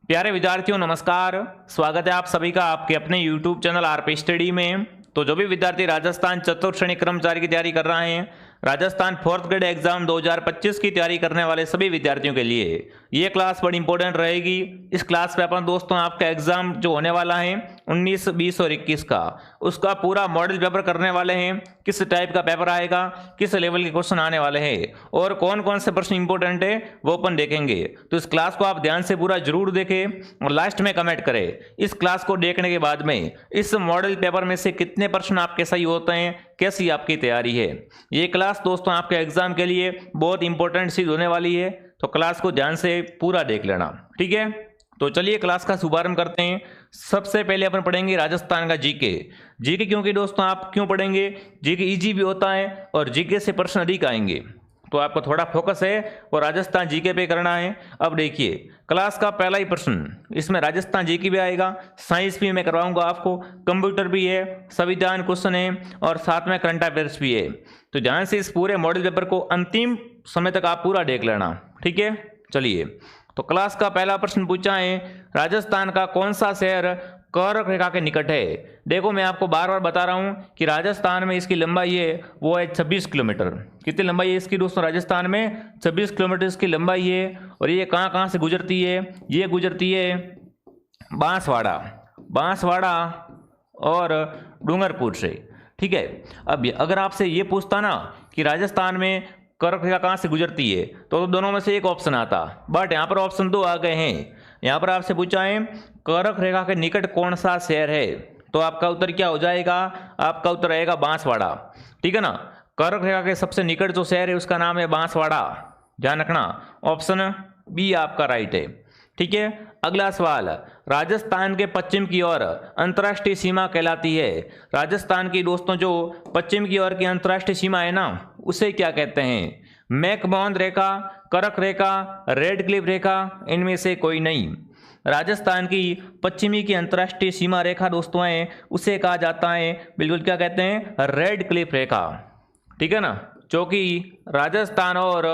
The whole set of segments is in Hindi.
प्यारे विद्यार्थियों नमस्कार। स्वागत है आप सभी का आपके अपने YouTube चैनल आरपी स्टडी में। तो जो भी विद्यार्थी राजस्थान चतुर्थ श्रेणी कर्मचारी की तैयारी कर रहे हैं, राजस्थान फोर्थ ग्रेड एग्जाम 2025 की तैयारी करने वाले सभी विद्यार्थियों के लिए ये क्लास बड़ी इंपॉर्टेंट रहेगी। इस क्लास पे अपन दोस्तों आपका एग्जाम जो होने वाला है 19, 20 और 21 का, उसका पूरा मॉडल पेपर करने वाले हैं। किस टाइप का पेपर आएगा, किस लेवल के क्वेश्चन आने वाले हैं और कौन कौन से प्रश्न इंपॉर्टेंट है वो अपन देखेंगे। तो इस क्लास को आप ध्यान से पूरा जरूर देखें और लास्ट में कमेंट करें इस क्लास को देखने के बाद में इस मॉडल पेपर में से कितने प्रश्न आपके सही होते हैं, कैसी आपकी तैयारी है। ये क्लास दोस्तों आपके एग्जाम के लिए बहुत इंपॉर्टेंट चीज होने वाली है, तो क्लास को ध्यान से पूरा देख लेना, ठीक है। तो चलिए क्लास का शुभारंभ करते हैं। सबसे पहले अपन पढ़ेंगे राजस्थान का जीके क्योंकि दोस्तों आप क्यों पढ़ेंगे, जीके इजी भी होता है और जीके से प्रश्न अधिक आएंगे, तो आपको थोड़ा फोकस है और राजस्थान जीके पे करना है। अब देखिए क्लास का पहला ही प्रश्न, इसमें राजस्थान जीके भी आएगा, साइंस भी मैं करवाऊंगा आपको, कंप्यूटर भी है, संविधान क्वेश्चन है और साथ में करंट अफेयर्स भी है। तो ध्यान से इस पूरे मॉडल पेपर को अंतिम समय तक आप पूरा देख लेना, ठीक है। चलिए तो क्लास का पहला प्रश्न पूछा है, राजस्थान का कौन सा शहर कर्क रेखा के निकट है। देखो मैं आपको बार बार बता रहा हूं कि राजस्थान में इसकी लंबाई है वो है 26 किलोमीटर। कितनी लंबाई है इसकी दोस्तों, राजस्थान में 26 किलोमीटर इसकी लंबाई है। और ये कहाँ कहाँ से गुजरती है, ये गुजरती है बांसवाड़ा और डूंगरपुर से, ठीक है। अब अगर आपसे ये पूछता ना कि राजस्थान में कर्क रेखा कहाँ से गुजरती है, तो दोनों में से एक ऑप्शन आता, बट यहाँ पर ऑप्शन 2 आ गए हैं। यहाँ पर आपसे पूछा है कर्क रेखा के निकट कौन सा शहर है, तो आपका उत्तर क्या हो जाएगा, आपका उत्तर रहेगा बांसवाड़ा, ठीक है ना। कर्क रेखा के सबसे निकट जो शहर है उसका नाम है बांसवाड़ा, ध्यान रखना, ऑप्शन बी आपका राइट है, ठीक है। अगला सवाल, राजस्थान के पश्चिम की ओर अंतर्राष्ट्रीय सीमा कहलाती है। राजस्थान की दोस्तों जो पश्चिम की ओर की अंतर्राष्ट्रीय सीमा है ना, उसे क्या कहते हैं, मैकमोहन रेखा, कर्क रेखा, रेड क्लिफ रेखा, इनमें से कोई नहीं। राजस्थान की पश्चिमी की अंतर्राष्ट्रीय सीमा रेखा दोस्तों है, उसे कहा जाता है बिल्कुल क्या कहते हैं, रेड क्लिफ रेखा, ठीक है ना, जो कि राजस्थान और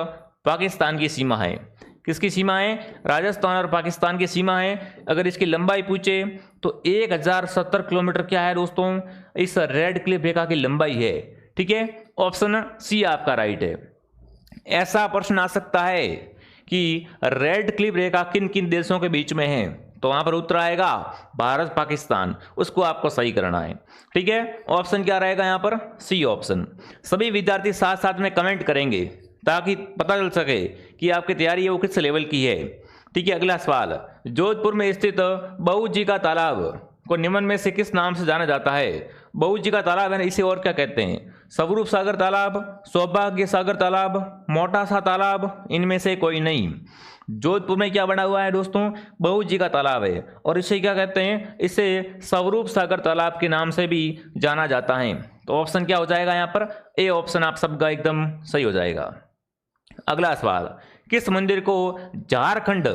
पाकिस्तान की सीमा है। किसकी सीमा है, राजस्थान और पाकिस्तान की सीमा है। अगर इसकी लंबाई पूछे तो 1070 किलोमीटर क्या है दोस्तों, इस रेड क्लिफ रेखा की लंबाई है, ठीक है। ऑप्शन सी आपका राइट है। ऐसा प्रश्न आ सकता है कि रेड क्लिफ रेखा किन किन देशों के बीच में है, तो वहां पर उत्तर आएगा भारत पाकिस्तान, उसको आपको सही करना है, ठीक है। ऑप्शन क्या रहेगा यहाँ पर, सी ऑप्शन। सभी विद्यार्थी साथ साथ में कमेंट करेंगे ताकि पता चल सके कि आपकी तैयारी है वो किस लेवल की है, ठीक है। अगला सवाल, जोधपुर में स्थित बहू जी का तालाब को निम्न में से किस नाम से जाना जाता है। बहू जी का तालाब है ना, इसे और क्या कहते हैं, स्वरूप सागर तालाब, सौभाग्य सागर तालाब, मोटा सा तालाब, इनमें से कोई नहीं। जोधपुर में क्या बना हुआ है दोस्तों, बहू जी का तालाब है और इसे क्या कहते हैं, इसे स्वरूप सागर तालाब के नाम से भी जाना जाता है। तो ऑप्शन क्या हो जाएगा यहाँ पर, ए ऑप्शन आप सबका एकदम सही हो जाएगा। अगला सवाल, किस मंदिर को झारखंड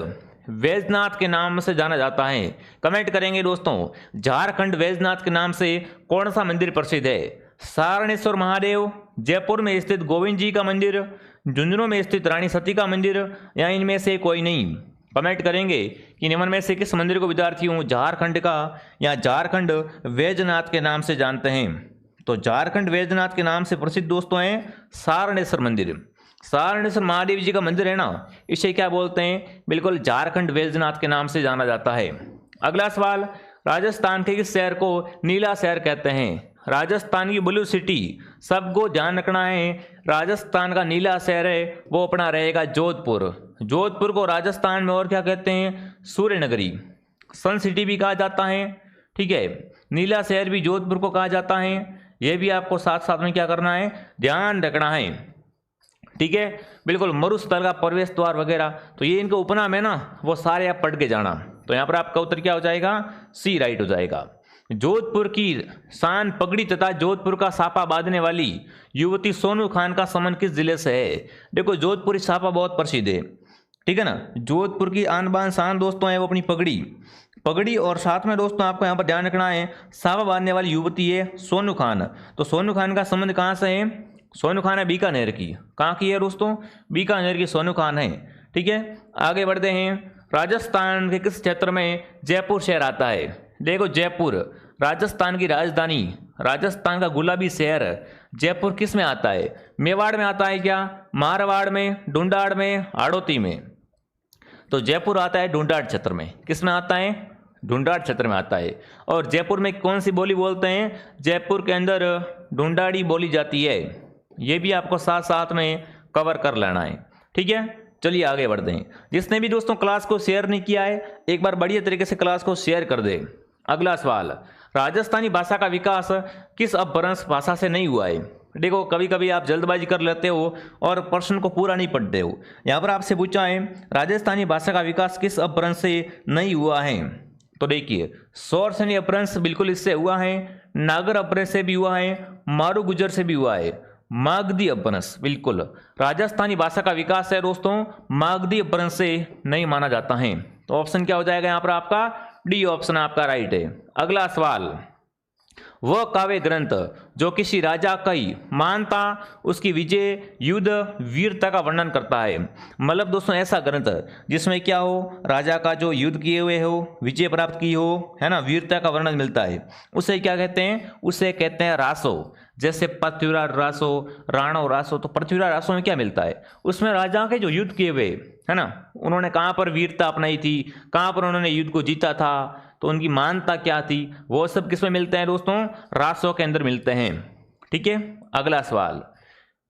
वैजनाथ के नाम से जाना जाता है। कमेंट करेंगे दोस्तों, झारखंड वैजनाथ के नाम से कौन सा मंदिर प्रसिद्ध है। सारणेश्वर महादेव, जयपुर में स्थित गोविंद जी का मंदिर, झुंझुनू में स्थित रानी सती का मंदिर, या इनमें से कोई नहीं। कमेंट करेंगे कि निम्न में से किस मंदिर को विद्यार्थियों झारखंड का या झारखंड वैजनाथ के नाम से जानते हैं। तो झारखंड वैजनाथ के नाम से प्रसिद्ध दोस्तों हैं सारणेश्वर मंदिर। सारणेश्वर महादेव जी का मंदिर है ना, इसे क्या बोलते हैं, बिल्कुल झारखंड वैजनाथ के नाम से जाना जाता है। अगला सवाल, राजस्थान के किस शहर को नीला शहर कहते हैं। राजस्थान की ब्लू सिटी, सबको ध्यान रखना है, राजस्थान का नीला शहर है वो अपना रहेगा जोधपुर। जोधपुर को राजस्थान में और क्या कहते हैं, सूर्य नगरी, सन सिटी भी कहा जाता है, ठीक है। नीला शहर भी जोधपुर को कहा जाता है, यह भी आपको साथ साथ में क्या करना है, ध्यान रखना है, ठीक है। बिल्कुल मरुस्थल का प्रवेश द्वार वगैरह, तो ये इनके उपनाम है ना, वो सारे आप पढ़ के जाना। तो यहाँ पर आपका उत्तर क्या हो जाएगा, सी राइट हो जाएगा। जोधपुर की शान पगड़ी तथा जोधपुर का साफा बांधने वाली युवती सोनू खान का संबंध किस जिले से है। देखो जोधपुरी साफा बहुत प्रसिद्ध है, ठीक है ना। जोधपुर की आन बान शान दोस्तों है वो अपनी पगड़ी और साथ में दोस्तों आपको यहाँ पर ध्यान रखना है, साफा बांधने वाली युवती है सोनू खान। तो सोनू खान का संबंध कहाँ से है, सोनू खान है बीकानेर की, कहाँ की है दोस्तों, बीकानेर की सोनू खान है, ठीक है। आगे बढ़ते हैं, राजस्थान के किस क्षेत्र में जयपुर शहर आता है? देखो जयपुर राजस्थान की राजधानी, राजस्थान का गुलाबी शहर जयपुर किस में आता है? मेवाड़ में आता है क्या? मारवाड़ में, ढूंढाड़ में, हाड़ौती में? तो जयपुर आता है ढूंढाड़ क्षेत्र में। किस में आता है? ढूंढाड़ क्षेत्र में आता है। और जयपुर में कौन सी बोली बोलते हैं? जयपुर के अंदर ढूंढाड़ी बोली जाती है। ये भी आपको साथ साथ में कवर कर लेना है, ठीक है। चलिए आगे बढ़ते हैं। जिसने भी दोस्तों क्लास को शेयर नहीं किया है, एक बार बढ़िया तरीके से क्लास को शेयर कर दे। अगला सवाल, राजस्थानी भाषा का विकास किस अपभ्रंश भाषा से नहीं हुआ है? देखो कभी कभी आप जल्दबाजी कर लेते हो और प्रश्न को पूरा नहीं पढ़ते हो। यहाँ पर आपसे पूछा है राजस्थानी भाषा का विकास किस अपभ्रंश से नहीं हुआ है? तो देखिए शौरसेनी अपभ्रंश बिल्कुल इससे हुआ है, नागर अपभ्रंश से भी हुआ है, मारू गुजर से भी हुआ है, मागधी अपभ्रंश बिल्कुल राजस्थानी भाषा का विकास है दोस्तों, मागधी अपभ्रंश से नहीं माना जाता है। तो ऑप्शन क्या हो जाएगा यहाँ पर आपका? डी ऑप्शन आपका राइट है। अगला सवाल, वह काव्य ग्रंथ जो किसी राजा की मानता, उसकी विजय, युद्ध, वीरता का वर्णन करता है। मतलब दोस्तों ऐसा ग्रंथ जिसमें क्या हो, राजा का जो युद्ध किए हुए हो, विजय प्राप्त की हो, है ना, वीरता का वर्णन मिलता है, उसे क्या कहते हैं? उसे कहते हैं रासो। जैसे पृथ्वीराज रासो, राणो रासो। तो पृथ्वीराज रासो में क्या मिलता है? उसमें राजा के जो युद्ध किए हुए, है ना, उन्होंने कहाँ पर वीरता अपनाई थी, कहाँ पर उन्होंने युद्ध को जीता था, तो उनकी मानता क्या थी, वो सब किसमें मिलते हैं दोस्तों? रासो के अंदर मिलते हैं, ठीक है। अगला सवाल,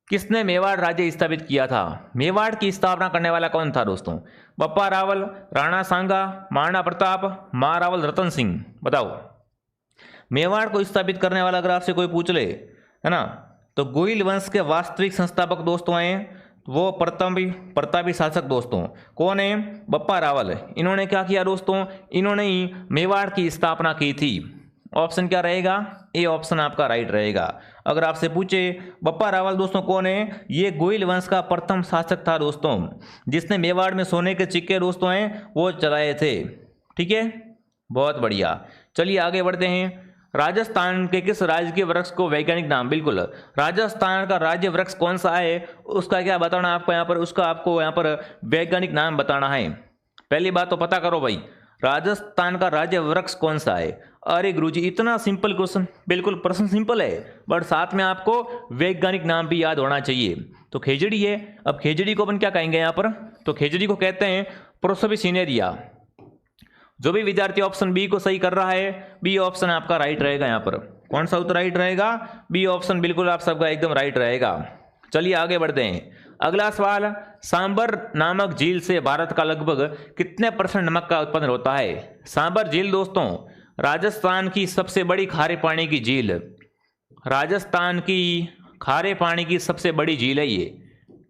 किसने मेवाड़ राज्य स्थापित किया था? मेवाड़ की स्थापना करने वाला कौन था दोस्तों? बप्पा रावल, राणा सांगा, महाराणा प्रताप, महारावल रतन सिंह? बताओ। मेवाड़ को स्थापित करने वाला अगर आपसे कोई पूछ ले, है ना, तो गोइल वंश के वास्तविक संस्थापक दोस्तों हैं वो प्रतापी शासक दोस्तों। कौन है? बप्पा रावल। इन्होंने क्या किया दोस्तों? इन्होंने ही मेवाड़ की स्थापना की थी। ऑप्शन क्या रहेगा? ए ऑप्शन आपका राइट रहेगा। अगर आपसे पूछे बप्पा रावल दोस्तों कौन है? ये गोइल वंश का प्रथम शासक था दोस्तों, जिसने मेवाड़ में सोने के सिक्के दोस्तों हैं वो चलाए थे, ठीक है। बहुत बढ़िया। चलिए आगे बढ़ते हैं। राजस्थान के किस राज्य के वृक्ष को वैज्ञानिक नाम? बिल्कुल राजस्थान का राज्य वृक्ष कौन सा है उसका क्या बताना आपको यहाँ पर? उसका आपको यहाँ पर वैज्ञानिक नाम बताना है। पहली बात तो पता करो भाई, राजस्थान का राज्य वृक्ष कौन सा है? अरे गुरुजी इतना सिंपल क्वेश्चन, बिल्कुल प्रश्न सिंपल है बट साथ में आपको वैज्ञानिक नाम भी याद होना चाहिए। तो खेजड़ी है। अब खेजड़ी को अपन क्या कहेंगे यहाँ पर? तो खेजड़ी को कहते हैं प्रोसोपिसिनेरिया। जो भी विद्यार्थी ऑप्शन बी को सही कर रहा है, बी ऑप्शन आपका राइट रहेगा। यहाँ पर कौन सा उत्तर राइट रहेगा? बी ऑप्शन बिल्कुल आप सबका एकदम राइट रहेगा। चलिए आगे बढ़ते हैं। अगला सवाल, सांबर नामक झील से भारत का लगभग कितने % नमक का उत्पादन होता है? सांबर झील दोस्तों राजस्थान की सबसे बड़ी खारे पानी की झील, राजस्थान की खारे पानी की सबसे बड़ी झील है ये।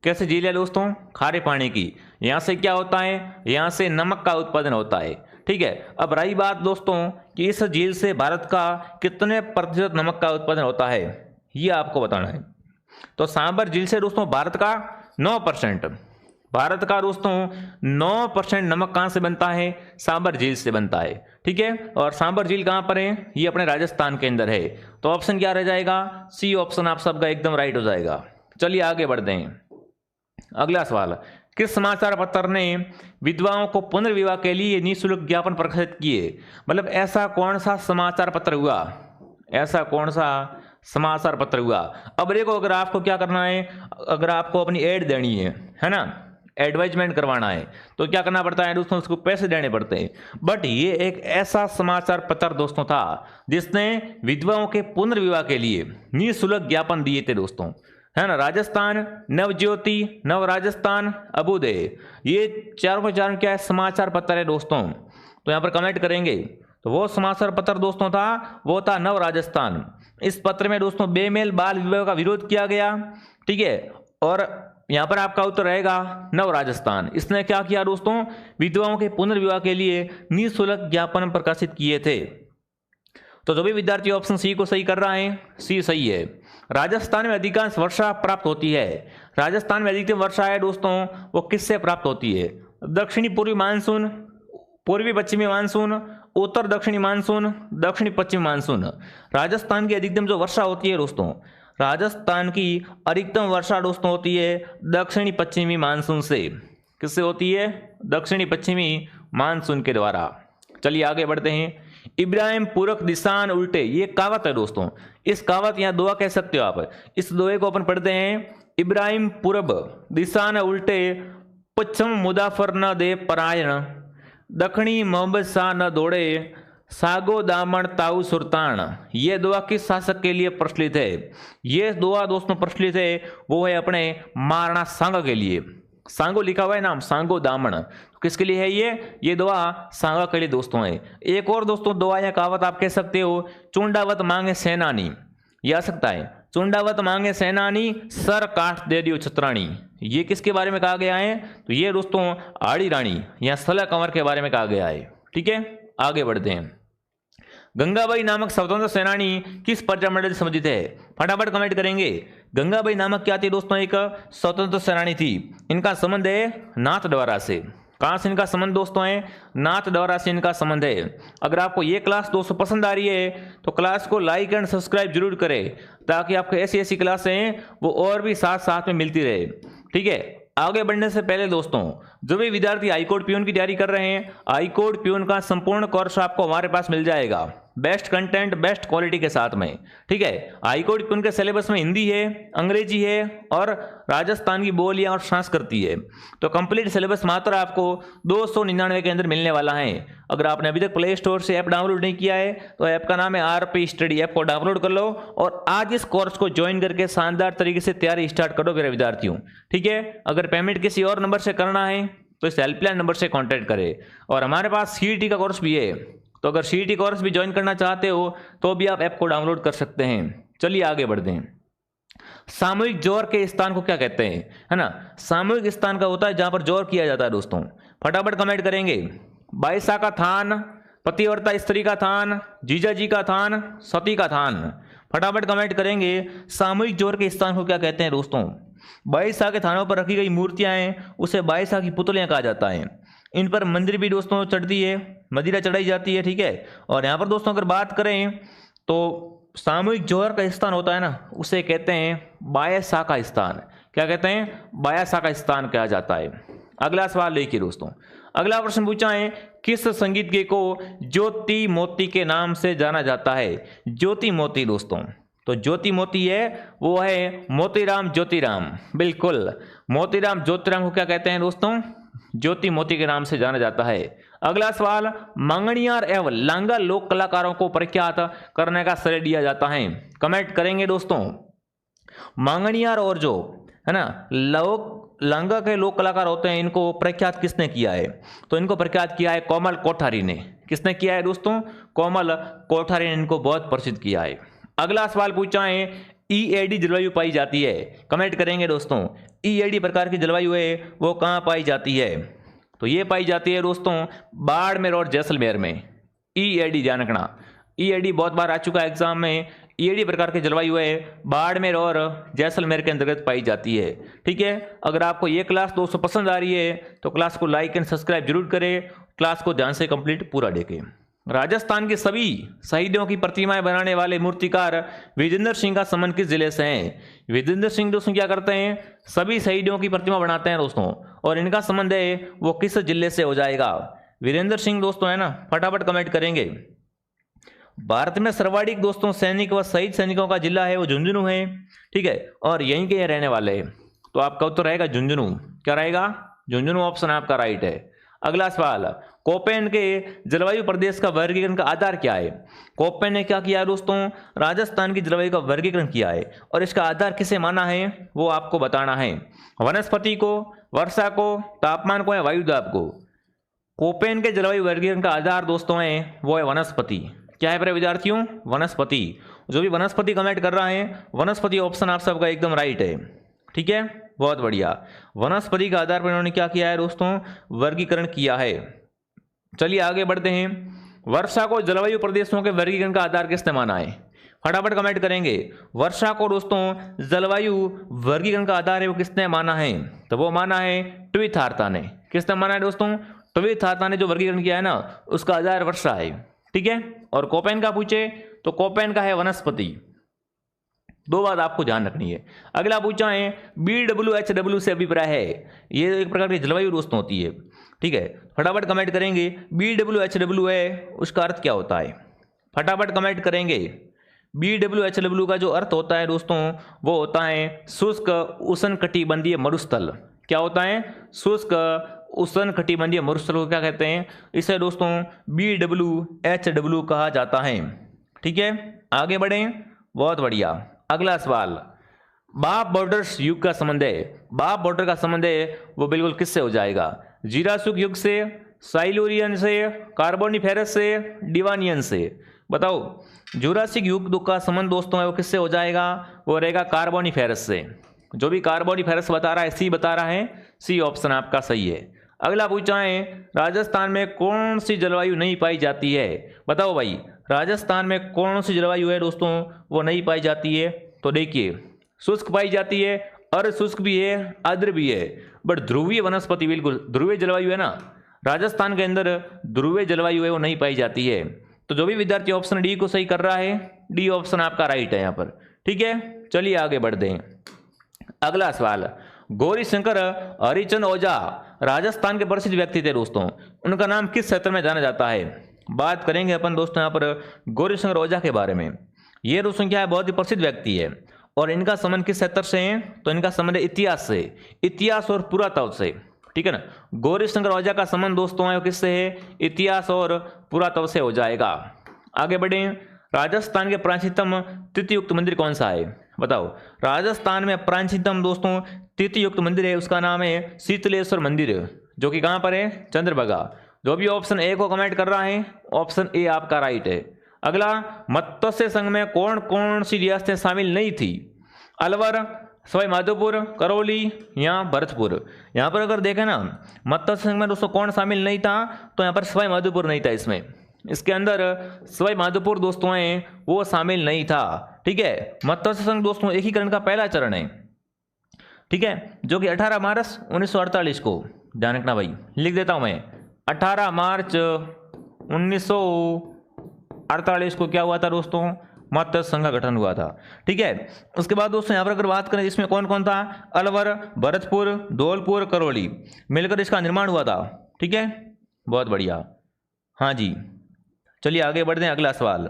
कैसे झील है दोस्तों? खारे पानी की। यहाँ से क्या होता है? यहाँ से नमक का उत्पादन होता है, ठीक है। अब रही बात दोस्तों कि इस झील से भारत का कितने % नमक का उत्पादन होता है, ये आपको बताना है। तो सांबर झील से दोस्तों भारत का 9%, भारत का दोस्तों 9% नमक कहां से बनता है? सांबर झील से बनता है, ठीक है। और सांबर झील कहां पर है? ये अपने राजस्थान के अंदर है। तो ऑप्शन क्या रह जाएगा? सी ऑप्शन आप सबका एकदम राइट हो जाएगा। चलिए आगे बढ़ते हैं। अगला सवाल, किस समाचार पत्र ने विधवाओं को पुनर्विवाह के लिए निःशुल्क ज्ञापन प्रकाशित किए? मतलब ऐसा कौन सा समाचार पत्र हुआ? ऐसा कौन सा समाचार पत्र हुआ? अब देखो अगर आपको क्या करना है, अगर आपको अपनी एड देनी है ना, एडवर्टाइजमेंट करवाना है, तो क्या करना पड़ता है दोस्तों? उसको पैसे देने पड़ते हैं। बट ये एक ऐसा समाचार पत्र दोस्तों था जिसने विधवाओं के पुनर्विवाह के लिए निःशुल्क ज्ञापन दिए थे दोस्तों, है ना। राजस्थान, नवज्योति, नव राजस्थान, अभ्युदय, ये चारों चार क्या है? समाचार पत्र है दोस्तों। तो यहाँ पर कमेंट करेंगे। तो वो समाचार पत्र दोस्तों था, वो था नव राजस्थान। इस पत्र में दोस्तों बेमेल बाल विवाह का विरोध किया गया, ठीक है। और यहाँ पर आपका उत्तर रहेगा नव राजस्थान। इसने क्या किया दोस्तों? विधवाओं के पुनर्विवाह के लिए निःशुल्क ज्ञापन प्रकाशित किए थे। तो जो भी विद्यार्थी ऑप्शन सी को सही कर रहा है, सी सही है। राजस्थान में अधिकांश वर्षा प्राप्त होती है। राजस्थान में अधिकतम वर्षा है दोस्तों वो किससे प्राप्त होती है? दक्षिणी पूर्वी मानसून, पूर्वी पश्चिमी मानसून, उत्तर दक्षिणी मानसून, दक्षिणी पश्चिमी मानसून। राजस्थान की अधिकतम जो वर्षा होती है दोस्तों, राजस्थान की अधिकतम वर्षा दोस्तों होती है दक्षिणी पश्चिमी मानसून से। किससे होती है? दक्षिणी पश्चिमी मानसून के द्वारा। चलिए आगे बढ़ते हैं। इब्राहिम पूरक दिशान उल्टे, ये कहावत है दोस्तों। इस कहावत या दुआ कह सकते हो आप। इस दुए को अपन पढ़ते हैं, इब्राहिम पूरब दिशान उल्टे, पश्चिम मुदाफर न दे परायण, दक्षिणी मोहम्मद शाह न दौड़े, सागो दामन ताऊ सुल्तान। ये दुआ किस शासक के लिए प्रचलित है? ये दुआ दोस्तों प्रचलित है, वो है अपने महाराणा सांगा के लिए। सांगो लिखा हुआ है नाम, सांगो दामन, तो किसके लिए है ये दुआ सांगा के लिए दोस्तों है। एक और दोस्तों दुआ या कहावत आप कह सकते हो, चुंडावत मांगे सेनानी, ये आ सकता है, चुंडावत मांगे सेनानी, सर काट दे दियो छतरानी। ये किसके बारे में कहा गया है? तो ये दोस्तों आड़ी रानी या सला कंवर के बारे में कहा गया है। ठीक है, आगे बढ़ते हैं। गंगाबाई नामक स्वतंत्र सेनानी किस प्रजामंडल से संबंधित है? फटाफट कमेंट करेंगे। गंगाबाई नामक क्या थी दोस्तों? एक स्वतंत्र सेनानी थी। इनका संबंध है नाथद्वारा से। कहाँ से इनका संबंध दोस्तों है? नाथद्वारा से इनका संबंध है। अगर आपको ये क्लास दोस्तों पसंद आ रही है तो क्लास को लाइक एंड सब्सक्राइब जरूर करें, ताकि आपको ऐसी ऐसी क्लासें वो और भी साथ साथ में मिलती रहे। ठीक है, आगे बढ़ने से पहले दोस्तों, जो भी विद्यार्थी हाईकोर्ट प्यून की तैयारी कर रहे हैं, हाईकोर्ट प्यून का संपूर्ण कोर्स आपको हमारे पास मिल जाएगा, बेस्ट कंटेंट बेस्ट क्वालिटी के साथ में। ठीक है, हाईकोर्ट प्यून के सिलेबस में हिंदी है, अंग्रेजी है और राजस्थान की बोलियां और संस्कृति है। तो कंप्लीट सिलेबस मात्र आपको 299 के अंदर मिलने वाला है। अगर आपने अभी तक प्ले स्टोर से ऐप डाउनलोड नहीं किया है तो ऐप का नाम है RP स्टडी। ऐप को डाउनलोड कर लो और आज इस कोर्स को ज्वाइन करके शानदार तरीके से तैयारी स्टार्ट करो मेरे विद्यार्थियों। ठीक है, अगर पेमेंट किसी और नंबर से करना है तो इस हेल्पलाइन नंबर से कॉन्टैक्ट करें। और हमारे पास CET का कोर्स भी है, तो अगर CET कोर्स भी ज्वाइन करना चाहते हो तो भी आप ऐप को डाउनलोड कर सकते हैं। चलिए आगे बढ़ते हैं। सामूहिक जोर के स्थान को क्या कहते हैं? है ना, सामूहिक स्थान का होता है जहां पर जोर किया जाता है दोस्तों। फटाफट कमेंट करेंगे। बाईसा का थान, पतिव्रता स्त्री का थान, जीजा जी का थान, सती का थान। फटाफट कमेंट करेंगे, सामूहिक जोर के स्थान को क्या कहते हैं दोस्तों? बाईसा के थानों पर रखी गई मूर्तियां हैं, उसे बाईसा की पुतलियां कहा जाता है। इन पर मंदिर भी दोस्तों चढ़ती है, मदिरा चढ़ाई जाती है। ठीक है, और यहाँ पर दोस्तों अगर बात करें तो सामूहिक जोहर का स्थान होता है ना, उसे कहते हैं बायसा का स्थान। क्या कहते हैं? बायसा का स्थान कहा जाता है। अगला सवाल देखिए दोस्तों, अगला प्रश्न पूछा है, किस संगीतज्ञ को ज्योति मोती के नाम से जाना जाता है? ज्योति मोती दोस्तों, तो ज्योति मोती है वो है मोतीराम ज्योतिराम। बिल्कुल, मोतीराम ज्योतिराम को क्या कहते हैं दोस्तों? ज्योति मोती के नाम से जाना जाता है। अगला सवाल, मांगणियार एवं लांगा लोक कलाकारों को प्रख्यात करने का श्रेय दिया जाता है। कमेंट करेंगे दोस्तों। मांगणियार और जो है ना लांगा के लोक कलाकार होते हैं, इनको प्रख्यात किसने किया है? तो इनको प्रख्यात किया है कोमल कोठारी ने। किसने किया है दोस्तों? कोमल कोठारी ने इनको बहुत प्रसिद्ध किया है। अगला सवाल पूछा है, EAD जलवायु पाई जाती है। कमेंट करेंगे दोस्तों। EAD प्रकार की जलवायु है वो कहाँ पाई जाती है? तो ये पाई जाती है दोस्तों बाड़मेर और जैसलमेर में। EAD ध्यान रखना, EAD बहुत बार आ चुका है एग्जाम में। EAD प्रकार की जलवायु है बाड़मेर और जैसलमेर के अंतर्गत पाई जाती है। ठीक है, अगर आपको ये क्लास दोस्तों पसंद आ रही है तो क्लास को लाइक एंड सब्सक्राइब जरूर करें। क्लास को ध्यान से कंप्लीट पूरा देखें। राजस्थान के सभी शहीदों की प्रतिमाएं बनाने वाले मूर्तिकार विजेंद्र सिंह का संबंध किस जिले से है? विजेंद्र सिंह दोस्तों क्या करते हैं? सभी शहीदों की प्रतिमा बनाते हैं दोस्तों, और इनका संबंध है वो किस जिले से हो जाएगा? वीरेंद्र सिंह दोस्तों है ना, फटाफट कमेंट करेंगे। भारत में सर्वाधिक दोस्तों सैनिक व शहीद सैनिकों का जिला है वो झुंझुनू है। ठीक है, और यहीं के रहने वाले हैं, तो आपका उत्तर रहेगा झुंझुनू। क्या रहेगा? झुंझुनू ऑप्शन आपका राइट है। अगला सवाल, कोपेन के जलवायु प्रदेश का वर्गीकरण का आधार क्या है? कोपेन ने क्या किया है दोस्तों? राजस्थान की जलवायु का वर्गीकरण किया है, और इसका आधार किसे माना है वो आपको बताना है। वनस्पति को, वर्षा को, तापमान को या वायुदाब को? कोपेन के जलवायु वर्गीकरण का आधार दोस्तों है वो है वनस्पति। क्या है मेरे विद्यार्थियों? वनस्पति। जो भी वनस्पति कमेंट कर रहा है, वनस्पति ऑप्शन आप सबका एकदम राइट है। ठीक है, बहुत बढ़िया। वनस्पति के आधार पर इन्होंने क्या किया है दोस्तों? वर्गीकरण किया है। चलिए आगे बढ़ते हैं। वर्षा को जलवायु प्रदेशों के वर्गीकरण का आधार किसने माना है? फटाफट कमेंट करेंगे। वर्षा को दोस्तों जलवायु वर्गीकरण का आधार है वो किसने माना है? तो वो माना है ट्विथ हार्ता ने। किसने माना है दोस्तों? ट्विथ हार्ता ने जो वर्गीकरण किया है ना, उसका आधार वर्षा है। ठीक है, और कोपेन का पूछे तो कोपेन का है वनस्पति। दो बात आपको ध्यान रखनी है। अगला पूछा है BWHW से अभिप्राय है, ये एक प्रकार की जलवायु दोस्तों होती है, ठीक है। फटाफट कमेंट करेंगे BWHW है उसका अर्थ क्या होता है, फटाफट कमेंट करेंगे। BWHW का जो अर्थ होता है दोस्तों वो होता है शुष्क उष्णकटिबंधीय मरुस्थल। क्या होता है? शुष्क उष्णकटिबंधीय मरुस्थल को क्या कहते हैं? इसे दोस्तों BWHW कहा जाता है, ठीक है। आगे बढ़ें, बहुत बढ़िया। अगला सवाल, बाफ बॉर्डर्स युग का संबंध है, बाफ बॉर्डर का संबंध है वो बिल्कुल किससे हो जाएगा? जीरासुक युग से, साइलूरियन से, कार्बोनिफेरस से, डिवानियन से। बताओ, जुरासिक युग का संबंध दोस्तों है वो किससे हो जाएगा? वो रहेगा कार्बोनिफेरस से। जो भी कार्बोनिफेरस बता रहा है सी बता रहा है, सी ऑप्शन आपका सही है। अगला पूछा है राजस्थान में कौन सी जलवायु नहीं पाई जाती है? बताओ भाई, राजस्थान में कौन सी जलवायु है दोस्तों वो नहीं पाई जाती है? तो देखिए, शुष्क पाई जाती है, अर्धशुष्क भी है, आर्द्र भी है, बट ध्रुवीय वनस्पति, बिल्कुल ध्रुवीय जलवायु है ना, राजस्थान के अंदर ध्रुवीय जलवायु है वो नहीं पाई जाती है। तो जो भी विद्यार्थी ऑप्शन डी को सही कर रहा है, डी ऑप्शन आपका राइट है यहाँ पर, ठीक है। चलिए आगे बढ़ते हैं। अगला सवाल, गौरी शंकर हरिचंद ओझा राजस्थान के प्रसिद्ध व्यक्ति थे दोस्तों, उनका नाम किस क्षेत्र में जाना जाता है? बात करेंगे अपन दोस्तों यहाँ पर गौरी शंकर ओझा के बारे में। ये दोस्तों क्या है, बहुत ही प्रसिद्ध व्यक्ति है और इनका संबंध किस क्षेत्र से है? तो इनका संबंध इतिहास से, इतिहास और पुरातत्व से, ठीक है ना। गौरी शंकर ओझा का संबंध दोस्तों है किससे है? इतिहास और पुरातत्व से हो जाएगा। आगे बढ़े, राजस्थान के प्राचीनतम तिथियुक्त मंदिर कौन सा है? बताओ, राजस्थान में प्राचीनतम दोस्तों तिथियुक्त मंदिर है, उसका नाम है शीतलेश्वर मंदिर, जो कि कहाँ पर है? चंद्रभागा। जो भी ऑप्शन ए को कमेंट कर रहा है, ऑप्शन ए आपका राइट है। अगला, मत्स्य संघ में कौन कौन सी रियासतें शामिल नहीं थी? अलवर, सवाई माधोपुर, करौली या भरतपुर। यहाँ पर अगर देखें ना, मत्स्य संघ में दोस्तों कौन शामिल नहीं था? तो यहाँ पर सवाई माधोपुर नहीं था इसमें, इसके अंदर सवाई माधोपुर दोस्तों हैं वो शामिल नहीं था, ठीक है। मत्स्य संघ दोस्तों एकीकरण का पहला चरण है, ठीक है, जो कि 18 मार्च 1948 को, ध्यान रखना भाई, लिख देता हूं मैं, 18 मार्च 1948 को क्या हुआ था दोस्तों? मत्स्य संघ का गठन हुआ था, ठीक है। उसके बाद दोस्तों यहाँ पर अगर बात करें इसमें कौन कौन था? अलवर, भरतपुर, धौलपुर, करौली मिलकर इसका निर्माण हुआ था, ठीक है, बहुत बढ़िया। हाँ जी, चलिए आगे बढ़ते हैं। अगला सवाल,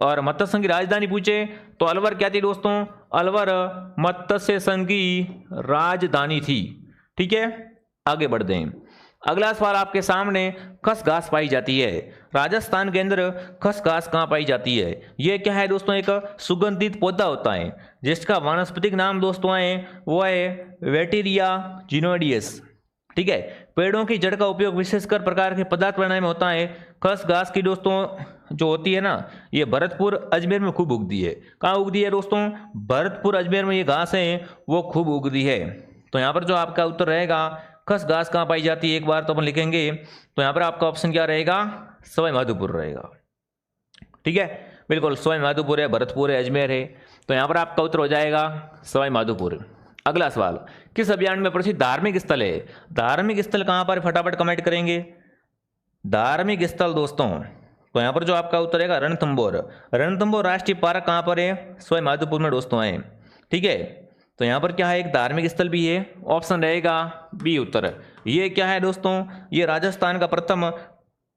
और मत्स्य संघ की राजधानी पूछे तो अलवर क्या थी दोस्तों? अलवर मत्स्य संघ की राजधानी थी, ठीक है। आगे बढ़ते हैं। अगला सवाल आपके सामने, खसघास पाई जाती है राजस्थान के अंदर, खसघास कहाँ पाई जाती है? ये क्या है दोस्तों? एक सुगंधित पौधा होता है जिसका वानस्पतिक नाम दोस्तों है वो है वेटिरिया जिनोइडियस, ठीक है। पेड़ों की जड़ का उपयोग विशेषकर प्रकार के पदार्थ बनाने में होता है। खसघास की दोस्तों जो होती है ना, ये भरतपुर अजमेर में खूब उगती है। कहाँ उगती है दोस्तों? भरतपुर अजमेर में ये घास है वो खूब उगती है। तो यहाँ पर जो आपका उत्तर रहेगा, खसघास कहाँ पाई जाती है, एक बार तो अपन लिखेंगे, तो यहाँ पर आपका ऑप्शन क्या रहेगा? सवाई माधोपुर रहेगा, ठीक है, बिल्कुल सवाई माधोपुर है, भरतपुर है, अजमेर है, तो यहाँ पर आपका उत्तर हो जाएगा सवाई माधोपुर। अगला सवाल, किस अभियान में प्रसिद्ध धार्मिक स्थल है? धार्मिक स्थल कहाँ पर? फटाफट कमेंट करेंगे। धार्मिक स्थल दोस्तों, तो यहाँ पर जो आपका उत्तर रहेगा रणथंभौर। रणथंभौर राष्ट्रीय पार्क कहाँ पर है? सवाई माधोपुर में दोस्तों है, ठीक है। तो यहाँ पर क्या है? एक धार्मिक स्थल भी है, ऑप्शन रहेगा बी उत्तर। ये क्या है दोस्तों? ये राजस्थान का प्रथम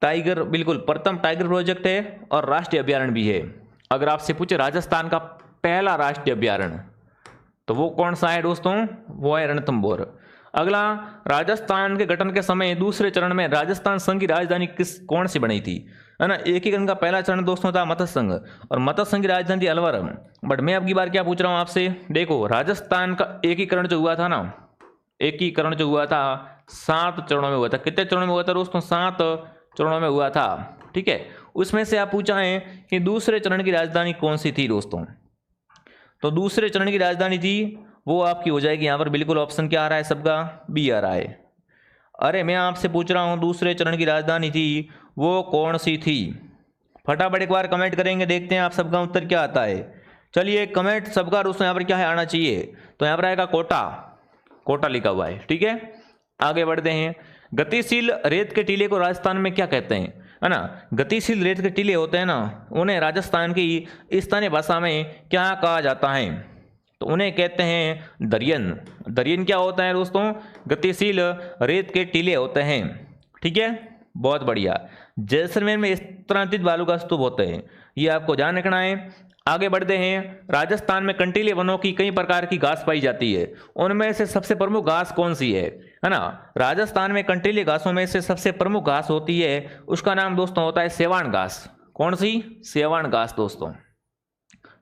टाइगर, बिल्कुल प्रथम टाइगर प्रोजेक्ट है और राष्ट्रीय अभ्यारण्य भी है। अगर आपसे पूछे राजस्थान का पहला राष्ट्रीय अभ्यारण्य तो वो कौन सा है दोस्तों? वो है रणथंभौर। अगला, राजस्थान के गठन के समय दूसरे चरण में राजस्थान संघ की राजधानी कौन सी बनी थी? है ना, एकीकरण का पहला चरण दोस्तों था मत्स्य संघ, और मत्स्य संघ की राजधानी थी अलवर। बट मैं अब की बार क्या पूछ रहा हूँ आपसे, देखो राजस्थान का एकीकरण जो हुआ था ना, एकीकरण जो हुआ था 7 चरणों में हुआ था। कितने चरणों में हुआ था दोस्तों? 7 चरणों में हुआ था, ठीक है। उसमें से आप पूछा है कि दूसरे चरण की राजधानी कौन सी थी दोस्तों? तो दूसरे चरण की राजधानी थी वो आपकी हो जाएगी यहाँ पर, बिल्कुल ऑप्शन क्या आ रहा है सबका? बी आ रहा है। अरे मैं आपसे पूछ रहा हूँ दूसरे चरण की राजधानी थी वो कौन सी थी? फटाफट एक बार कमेंट करेंगे, देखते हैं आप सबका उत्तर क्या आता है। चलिए कमेंट सबका दोस्तों यहाँ पर क्या है आना चाहिए, तो यहाँ पर आएगा कोटा, कोटा लिखा हुआ है, ठीक है। आगे बढ़ते हैं। गतिशील रेत के टीले को राजस्थान में क्या कहते हैं? है ना, गतिशील रेत के टीले होते हैं ना, उन्हें राजस्थान की स्थानीय भाषा में क्या कहा जाता है? तो उन्हें कहते हैं दरियन। दरियन क्या होता है दोस्तों? गतिशील रेत के टीले होते हैं। ठीक है, बहुत बढ़िया। जैसलमेर में स्तनातीत बालू का स्तूप होते हैं, ये आपको ध्यान रखना है। आगे बढ़ते हैं। राजस्थान में कंटीले वनों की कई प्रकार की घास पाई जाती है, उनमें से सबसे प्रमुख घास कौन सी है ना? राजस्थान में कंटीले घासों में से सबसे प्रमुख घास होती है, उसका नाम दोस्तों होता है सेवान घास। कौन सी? सेवान घास दोस्तों।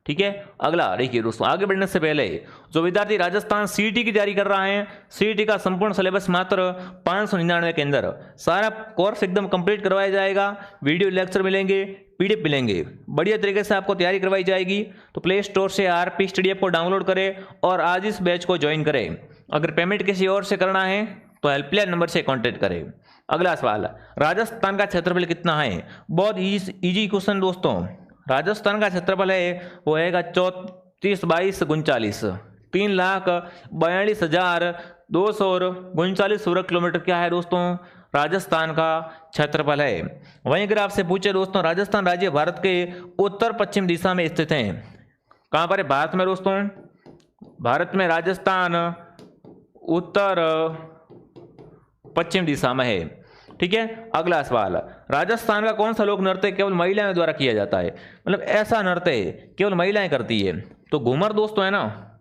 ठीक है, अगला देखिए दोस्तों, आगे बढ़ने से पहले जो विद्यार्थी राजस्थान सीईटी की तैयारी कर रहा है, सीईटी का संपूर्ण सिलेबस मात्र 599 के अंदर, सारा कोर्स एकदम कंप्लीट करवाया जाएगा। वीडियो लेक्चर मिलेंगे, पीडीएफ मिलेंगे, बढ़िया तरीके से आपको तैयारी करवाई जाएगी। तो प्ले स्टोर से आरपी स्टडी ऐप को डाउनलोड करें और आज इस बैच को ज्वाइन करें। अगर पेमेंट किसी और से करना है तो हेल्पलाइन नंबर से कॉन्टेक्ट करें। अगला सवाल, राजस्थान का क्षेत्रफल कितना है? बहुत इजी क्वेश्चन दोस्तों। राजस्थान का क्षेत्रफल है वो है 34/2239, 3,42,239 वर्ग किलोमीटर क्या है दोस्तों? राजस्थान का क्षेत्रफल है। वहीं अगर आपसे पूछे दोस्तों, राजस्थान राज्य भारत के उत्तर पश्चिम दिशा में स्थित है। कहाँ पर है भारत में दोस्तों? भारत में राजस्थान उत्तर पश्चिम दिशा में है। ठीक है, अगला सवाल, राजस्थान का कौन सा लोक नृत्य केवल महिलाओं द्वारा किया जाता है? मतलब ऐसा नृत्य केवल महिलाएं करती है। तो घूमर दोस्तों है ना,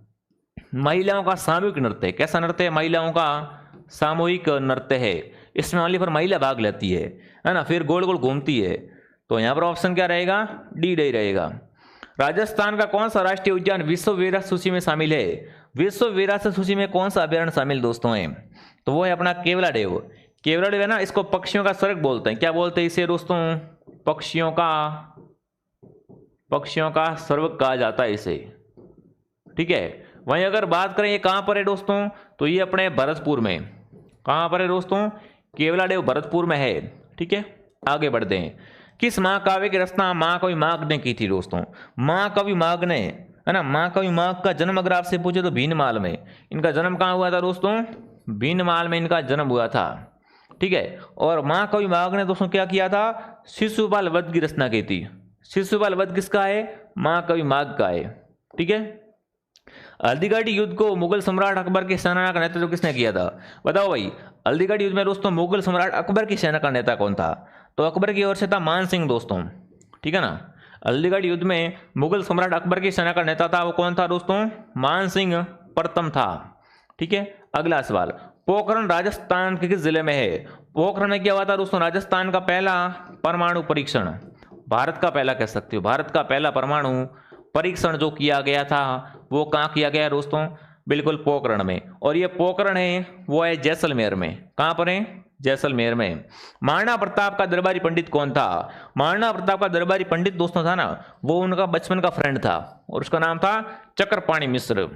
महिलाओं का सामूहिक नृत्य है। कैसा नृत्य है? महिलाओं का सामूहिक नृत्य है। इसमें ओनली पर महिला भाग लेती है ना, फिर गोल गोल घूमती है। तो यहाँ पर ऑप्शन क्या रहेगा? डी रहेगा। राजस्थान का कौन सा राष्ट्रीय उद्यान विश्व विरासत सूची में शामिल है? विश्व विरासत सूची में कौन सा अभ्यारण्य शामिल दोस्तों है? तो वो है अपना केवलादेव। केवलादेव है ना, इसको पक्षियों का स्वर्ग बोलते हैं। क्या बोलते हैं इसे दोस्तों? पक्षियों का स्वर्ग कहा जाता है इसे। ठीक है, वहीं अगर बात करें ये कहां पर है दोस्तों, तो ये अपने भरतपुर में। कहां पर है दोस्तों? केवलादेव भरतपुर में है। ठीक है, आगे बढ़ते हैं। किस महाकाव्य की रचना महाकवि माघ ने की थी दोस्तों? महाकवि माघ ने है ना, महाकवि माघ का जन्म अगर आपसे पूछे तो भीनमाल में। इनका जन्म कहाँ हुआ था दोस्तों? भीनमाल में इनका जन्म हुआ था। ठीक है, और महाकवि माघ ने दोस्तों क्या किया था? शिशुपाल वध की रचना की थी। शिशुपाल वध किसका है? महाकवि माघ का है। ठीक है, हल्दीघाटी युद्ध को मुगल सम्राट अकबर की सेना का नेतृत्व किसने किया था? बताओ भाई, हल्दीघाटी युद्ध में दोस्तों मुगल सम्राट अकबर की सेना का नेता कौन था? तो अकबर की ओर से था मान सिंह दोस्तों। ठीक है ना, हल्दीघाटी युद्ध में मुगल सम्राट अकबर की सेना का नेता था, वो कौन था दोस्तों? मान सिंह प्रथम था। ठीक है, अगला सवाल, पोखरण राजस्थान के किस जिले में है? पोखरण में क्या हुआ था दोस्तों? राजस्थान का पहला परमाणु परीक्षण, भारत का पहला कह सकते हो, भारत का पहला परमाणु परीक्षण जो किया गया था वो कहाँ किया गया दोस्तों? बिल्कुल पोखरण में। और ये पोखरण है वो है जैसलमेर में। कहाँ पर है? जैसलमेर में। महाराणा प्रताप का दरबारी पंडित कौन था? महाराणा प्रताप का दरबारी पंडित दोस्तों था ना, वो उनका बचपन का फ्रेंड था और उसका नाम था चक्रपाणी मिश्र।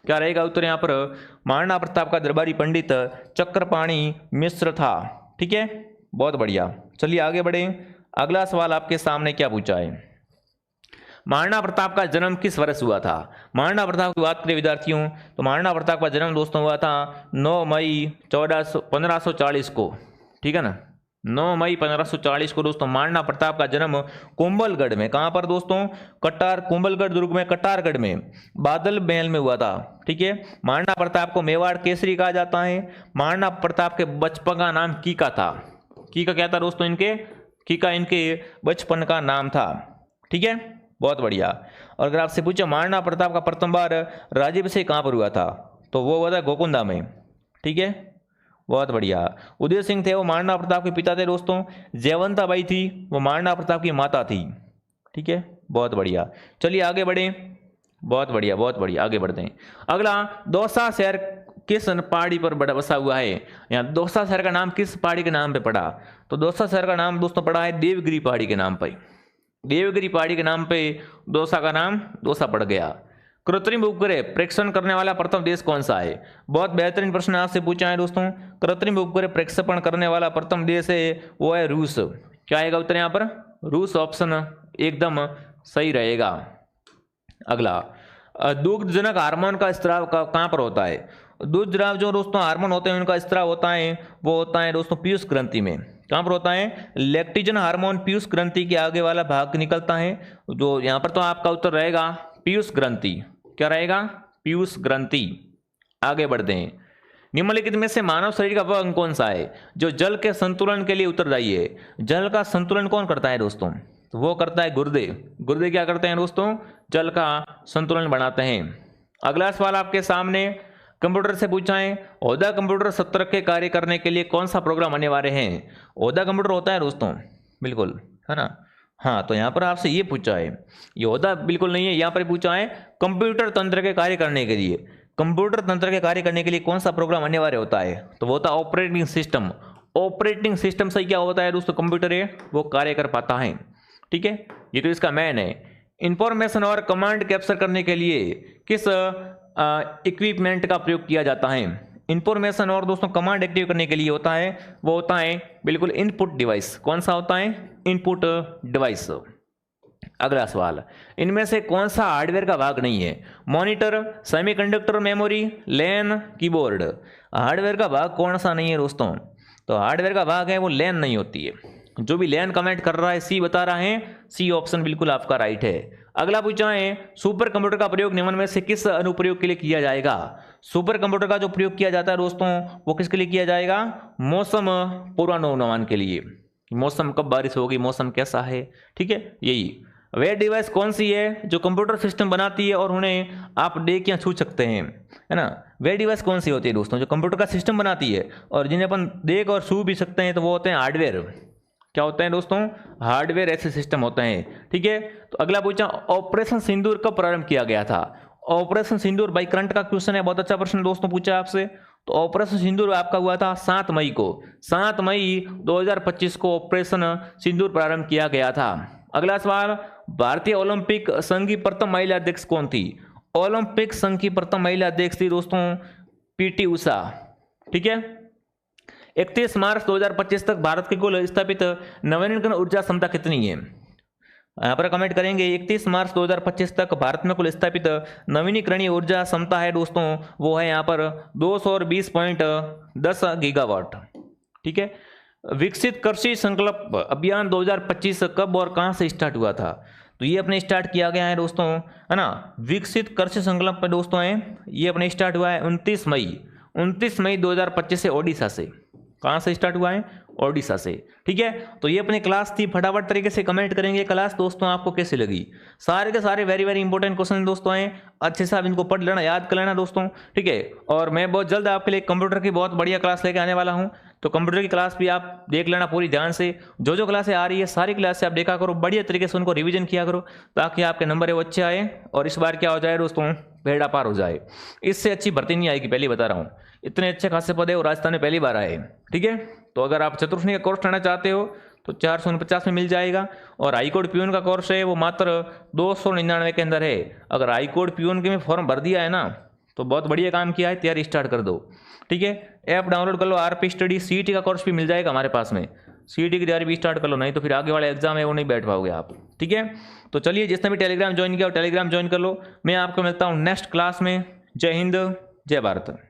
क्या रहेगा उत्तर यहाँ पर? महाराणा प्रताप का दरबारी पंडित चक्रपाणी मिश्र था। ठीक है, बहुत बढ़िया। चलिए आगे बढ़े। अगला सवाल आपके सामने क्या पूछा है? महाराणा प्रताप का जन्म किस वर्ष हुआ था? महाराणा प्रताप की बात करें विद्यार्थियों, तो महाराणा प्रताप का जन्म दोस्तों हुआ था 9 मई 1540 को। ठीक है ना, 9 मई 1540 को दोस्तों महाराणा प्रताप का जन्म कुंभलगढ़ में। कहाँ पर दोस्तों? कटार, कुंभलगढ़ दुर्ग में, कटारगढ़ में, बादल महल में हुआ था। ठीक है, महाराणा प्रताप को मेवाड़ केसरी कहा जाता है। महाराणा प्रताप के बचपन का नाम कीका था। कीका क्या था दोस्तों? कीका इनके बचपन का नाम था। ठीक है, बहुत बढ़िया। और अगर आपसे पूछा महाराणा प्रताप का प्रथम बार राज्याभिषेक कहाँ पर हुआ था, तो वो हुआ था गोकुंदा में। ठीक है, बहुत बढ़िया। उदय सिंह थे वो महाराणा प्रताप के पिता थे दोस्तों। जयवंता बाई थी वो महाराणा प्रताप की माता थी। ठीक है, बहुत बढ़िया। चलिए आगे बढ़े। बहुत बढ़िया, बहुत बढ़िया, आगे बढ़ते हैं। अगला, दौसा शहर किस पहाड़ी पर बसा हुआ है? यहाँ दौसा शहर का नाम किस पहाड़ी के नाम पे पड़ा? तो दौसा शहर का नाम दोस्तों पड़ा है देवगिरी पहाड़ी के नाम पे। देवगिरी पहाड़ी के नाम पे दौसा का नाम दौसा पड़ गया। कृत्रिम उपग्रह प्रेक्षण करने वाला प्रथम देश कौन सा है? बहुत बेहतरीन प्रश्न आपसे पूछा है दोस्तों। कृत्रिम उपग्रह प्रक्षेपण करने वाला प्रथम देश है वो है रूस। क्या आएगा उत्तर यहाँ पर? रूस ऑप्शन एकदम सही रहेगा। अगला, दुग्धजनक हार्मोन का स्त्राव कहाँ पर होता है? दुग्धजनक जो दोस्तों हार्मोन होते हैं उनका स्त्राव होता है वो होता है दोस्तों पीयूष ग्रंथि में। कहाँ पर होता है? लैक्टिजन हार्मोन पीयूष ग्रंथि के आगे वाला भाग निकलता है। जो यहाँ पर तो आपका उत्तर रहेगा पीयूष ग्रंथि। क्या रहेगा? पीयूष ग्रंथि। आगे बढ़ते हैं। निम्नलिखित में से मानव शरीर का वह अंग कौन सा है जो जल के संतुलन के लिए उत्तरदायी है? जल का संतुलन कौन करता है दोस्तों? तो वो करता है गुर्दे। गुर्दे क्या करते हैं दोस्तों? जल का संतुलन बनाते हैं। अगला सवाल आपके सामने कंप्यूटर से पूछा है, ओहदा कंप्यूटर सत्र के कार्य करने के लिए कौन सा प्रोग्राम अनिवार्य है? ओहदा कंप्यूटर होता है दोस्तों, बिल्कुल, है ना। हाँ, तो यहाँ पर आपसे ये पूछा है, ये ओहदा बिल्कुल नहीं है, यहाँ पर पूछा है कंप्यूटर तंत्र के कार्य करने के लिए, कंप्यूटर तंत्र के कार्य करने के लिए कौन सा प्रोग्राम अनिवार्य होता है? तो वो होता है ऑपरेटिंग सिस्टम। ऑपरेटिंग सिस्टम से क्या होता है दोस्तों? कंप्यूटर है वो कार्य कर पाता है। ठीक है, ये तो इसका मैन है। इंफॉर्मेशन और कमांड कैप्चर करने के लिए किस इक्विपमेंट का प्रयोग किया जाता है? इंफॉर्मेशन और दोस्तों कमांड एक्टिव करने के लिए होता है, वो होता है बिल्कुल इनपुट डिवाइस। कौन सा होता है? Input device. अगला सवाल, इनमें से कौन सा हार्डवेयर का भाग नहीं है? मॉनिटर, सेमीकंडक्टर, मेमोरी, लैन, कीबोर्ड। हार्डवेयर का भाग कौन सा नहीं है दोस्तों? तो हार्डवेयर का भाग है वो लैन नहीं होती है। जो भी लैन कमेंट कर रहा है सी बता रहा है, सी ऑप्शन बिल्कुल आपका राइट है। अगला पूछा है, सुपर कंप्यूटर का प्रयोग निम्न में से किस अनुप्रयोग के लिए किया जाएगा? सुपर कंप्यूटर का जो प्रयोग किया जाता है दोस्तों वो किसके लिए किया जाएगा? मौसम पूर्वानुमान के लिए। मौसम कब बारिश होगी, मौसम कैसा है, ठीक है, यही। वह डिवाइस कौन सी है जो कंप्यूटर सिस्टम बनाती है और उन्हें आप देख या छू सकते हैं, है ना? वह डिवाइस कौन सी होती है दोस्तों जो कंप्यूटर का सिस्टम बनाती है और जिन्हें अपन देख और छू भी सकते हैं? तो वो होते हैं हार्डवेयर। क्या होते हैं दोस्तों? हार्डवेयर ऐसे सिस्टम होते हैं। ठीक है, तो अगला पूछा, ऑपरेशन सिंदूर कब प्रारंभ किया गया था? ऑपरेशन सिंदूर बाई करंट का क्वेश्चन है, बहुत अच्छा प्रश्न दोस्तों पूछा आपसे। तो ऑपरेशन सिंदूर आपका हुआ था 7 मई को। 7 मई 2025 को ऑपरेशन सिंदूर प्रारंभ किया गया था। अगला सवाल, भारतीय ओलंपिक संघ की प्रथम महिला अध्यक्ष कौन थी? ओलंपिक संघ की प्रथम महिला अध्यक्ष थी दोस्तों पीटी उषा। ठीक है, 31 मार्च 2025 तक भारत की कुल स्थापित नवीनीकरण ऊर्जा क्षमता कितनी है? यहाँ पर कमेंट करेंगे। 31 मार्च 2025 तक भारत में कुल स्थापित नवीनीकरणीय ऊर्जा क्षमता है दोस्तों, वो है यहाँ पर 220.10 गीगावाट। ठीक है, विकसित कृषि संकल्प अभियान 2025 कब और कहाँ से स्टार्ट हुआ था? तो ये अपने स्टार्ट किया गया है दोस्तों, है ना। विकसित कृषि संकल्प पे दोस्तों है, ये अपने स्टार्ट हुआ है 29 मई 2025 से ओडिशा से। कहाँ से स्टार्ट हुआ है? ओडिशा से। ठीक है, तो ये अपनी क्लास थी। फटाफट तरीके से कमेंट करेंगे क्लास दोस्तों आपको कैसी लगी। सारे के सारे वेरी वेरी इंपॉर्टेंट क्वेश्चन दोस्तों हैं, अच्छे से आप इनको पढ़ लेना, याद कर लेना दोस्तों। ठीक है, और मैं बहुत जल्द आपके लिए कंप्यूटर की बहुत बढ़िया क्लास लेके आने वाला हूँ, तो कंप्यूटर की क्लास भी आप देख लेना पूरी ध्यान से। जो क्लासें आ रही है सारी क्लास से आप देखा करो, बढ़िया तरीके से उनको रिवीजन किया करो, ताकि आपके नंबर वो अच्छे आए और इस बार क्या हो जाए दोस्तों, बेड़ा पार हो जाए। इससे अच्छी भर्ती नहीं आएगी, पहले बता रहा हूँ। इतने अच्छे खासे पद है और राजस्थान में पहली बार आए। ठीक है, तो अगर आप चतुर्श्रेणी का कोर्स लेना चाहते हो तो 449 में मिल जाएगा, और हाईकोर्ट प्यून का कोर्स है वो मात्र 299 के अंदर है। अगर हाईकोर्ट प्यून के में फॉर्म भर दिया है ना, तो बहुत बढ़िया काम किया है, तैयारी स्टार्ट कर दो। ठीक है, ऐप डाउनलोड कर लो, आरपी स्टडी। सीईटी का कोर्स भी मिल जाएगा हमारे पास में, सीईटी की तैयारी भी स्टार्ट कर लो, नहीं तो फिर आगे वाला एग्जाम है वो नहीं बैठ पाओगे आप। ठीक है, तो चलिए जिसने भी टेलीग्राम ज्वाइन किया टेलीग्राम ज्वाइन कर लो। मैं आपको मिलता हूँ नेक्स्ट क्लास में। जय हिंद, जय भारत।